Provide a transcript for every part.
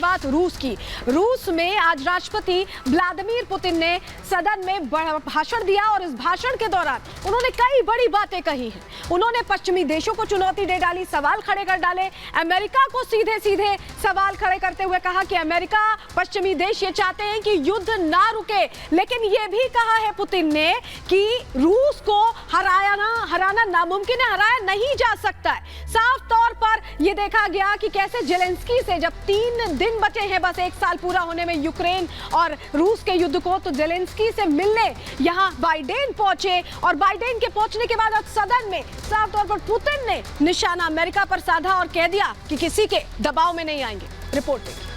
बात रूस की। रूस में आज राष्ट्रपति व्लादिमीर पुतिन ने सदन में भाषण दिया और इस भाषण के दौरान उन्होंने कई बड़ी बातें कही हैं। उन्होंने पश्चिमी देशों को चुनौती दे डाली, सवाल खड़े कर डाले। अमेरिका को सीधे सीधे सवाल खड़े करते हुए कहा कि अमेरिका, पश्चिमी देश ये चाहते हैं कि युद्ध ना रुके, लेकिन ये भी कहा है पुतिन ने कि रूस को हराना नामुमकिन है, हराया नहीं जा सकता है। साफ तौर पर यह देखा गया कि कैसे जेलेंस्की से, जब 3 दिन बचे हैं बस 1 साल पूरा होने में यूक्रेन और रूस के युद्ध को, तो जेलेंस्की से मिलने यहां बाइडेन पहुंचे और बाइडेन के पहुंचने के बाद अब सदन में साफ तौर पर पुतिन ने निशाना अमेरिका पर साधा और कह दिया कि किसी के दबाव में नहीं आएंगे। रिपोर्ट देखिए।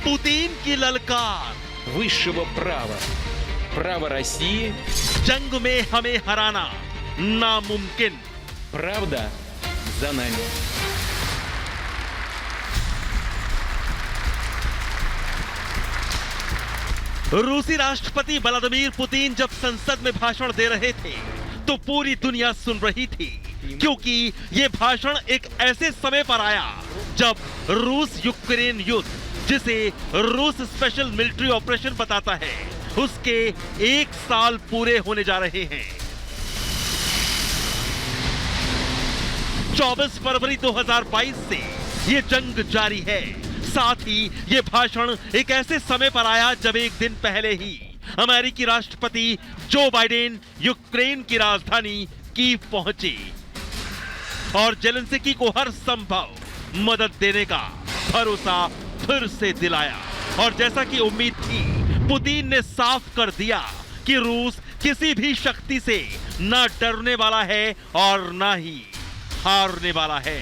पुतिन की ललकार, высшего права. Право России, जंग में हमें हराना नामुमकिन। правда за нами. रूसी राष्ट्रपति व्लादिमीर पुतिन जब संसद में भाषण दे रहे थे तो पूरी दुनिया सुन रही थी, क्योंकि यह भाषण एक ऐसे समय पर आया जब रूस यूक्रेन युद्ध, जिसे रूस स्पेशल मिलिट्री ऑपरेशन बताता है, उसके 1 साल पूरे होने जा रहे हैं। 24 फरवरी 2022 से यह जंग जारी है। साथ ही यह भाषण एक ऐसे समय पर आया जब एक दिन पहले ही अमेरिकी राष्ट्रपति जो बाइडेन यूक्रेन की राजधानी कीव पहुंचे और जेलेंस्की को हर संभव मदद देने का भरोसा फिर से दिलाया। और जैसा कि उम्मीद थी, पुतिन ने साफ कर दिया कि रूस किसी भी शक्ति से न डरने वाला है और न ही हारने वाला है।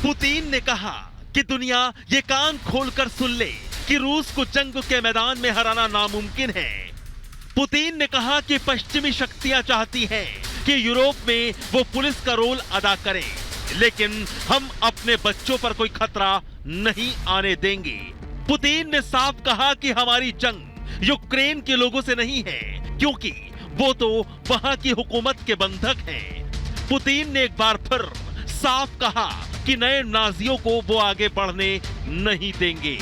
पुतिन ने कहा कि दुनिया ये कान खोलकर सुन ले कि रूस को जंग के मैदान में हराना नामुमकिन है। पुतिन ने कहा कि पश्चिमी शक्तियां चाहती हैं कि यूरोप में वो पुलिस का रोल अदा करें, लेकिन हम अपने बच्चों पर कोई खतरा नहीं आने देंगे। पुतिन ने साफ कहा कि हमारी जंग यूक्रेन के लोगों से नहीं है, क्योंकि वो तो वहां की हुकूमत के बंधक हैं। पुतिन ने एक बार फिर साफ कहा कि नए नाजियों को वो आगे बढ़ने नहीं देंगे।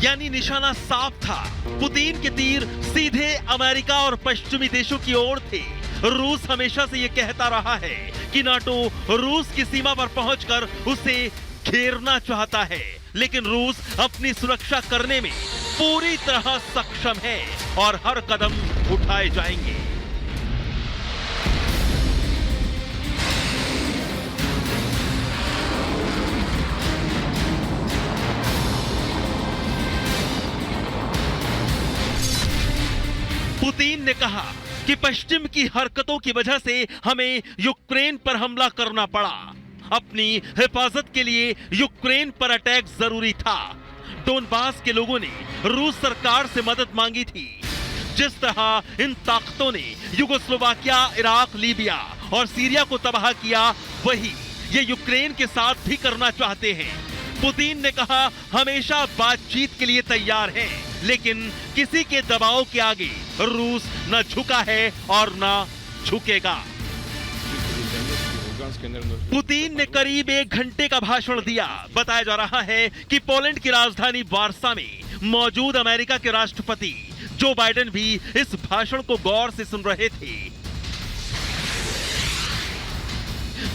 यानी निशाना साफ था। पुतिन के तीर सीधे अमेरिका और पश्चिमी देशों की ओर थे। रूस हमेशा से ये कहता रहा है कि नाटो रूस की सीमा पर पहुंचकर उसे घेरना चाहता है, लेकिन रूस अपनी सुरक्षा करने में पूरी तरह सक्षम है और हर कदम उठाए जाएंगे। पुतिन ने कहा कि पश्चिम की हरकतों की वजह से हमें यूक्रेन पर हमला करना पड़ा। अपनी हिफाजत के लिए यूक्रेन पर अटैक जरूरी था। डोनबास के लोगों ने रूस सरकार से मदद मांगी थी। जिस तरह इन ताकतों ने युगोस्लोवाकिया, इराक, लीबिया और सीरिया को तबाह किया, वही ये यूक्रेन के साथ भी करना चाहते हैं। पुतिन ने कहा, हमेशा बातचीत के लिए तैयार हैं, लेकिन किसी के दबाव के आगे रूस न झुका है और न झुकेगा। पुतिन ने करीब 1 घंटे का भाषण दिया। बताया जा रहा है कि पोलैंड की राजधानी वार्सा में मौजूद अमेरिका के राष्ट्रपति जो बाइडेन भी इस भाषण को गौर से सुन रहे थे।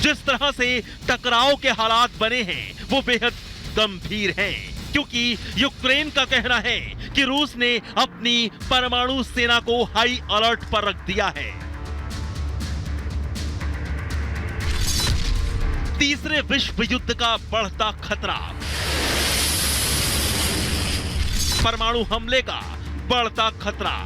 जिस तरह से टकराव के हालात बने हैं वो बेहद गंभीर हैं, क्योंकि यूक्रेन का कहना है कि रूस ने अपनी परमाणु सेना को हाई अलर्ट पर रख दिया है। तीसरे विश्व युद्ध का बढ़ता खतरा, परमाणु हमले का बढ़ता खतरा।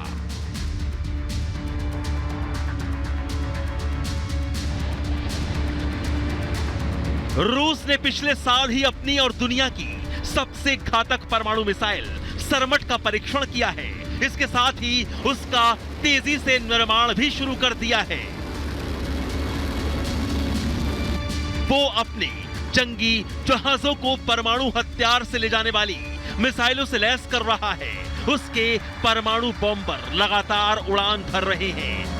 रूस ने पिछले साल ही अपनी और दुनिया की सबसे घातक परमाणु मिसाइल सरमट का परीक्षण किया है। इसके साथ ही उसका तेजी से निर्माण भी शुरू कर दिया है। वो अपने जंगी जहाजों को परमाणु हथियार से ले जाने वाली मिसाइलों से लैस कर रहा है। उसके परमाणु बॉम्बर लगातार उड़ान भर रहे हैं।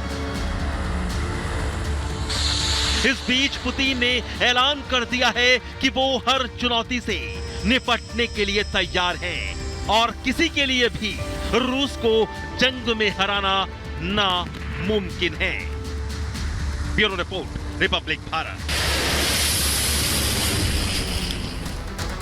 इस बीच पुतिन ने ऐलान कर दिया है कि वो हर चुनौती से निपटने के लिए तैयार हैं और किसी के लिए भी रूस को जंग में हराना नामुमकिन है। Bureau report, Republic Bharat.